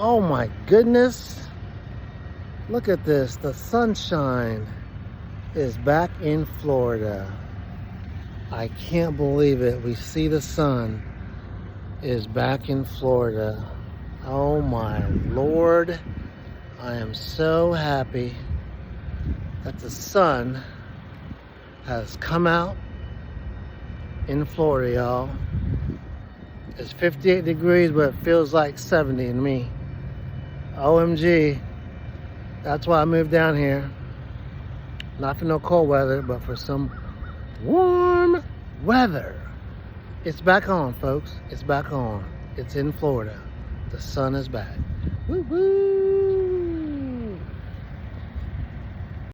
Oh my goodness. Look at this. The sunshine is back in Florida. I can't believe it. We see the sun is back in Florida. Oh my Lord. I am so happy that the sun has come out in Florida, y'all. It's 58 degrees, but it feels like 70 to me. OMG. That's why I moved down here. Not for no cold weather, but for some warm weather. It's back on, folks. It's back on. It's in Florida. The sun is back. Woo woo!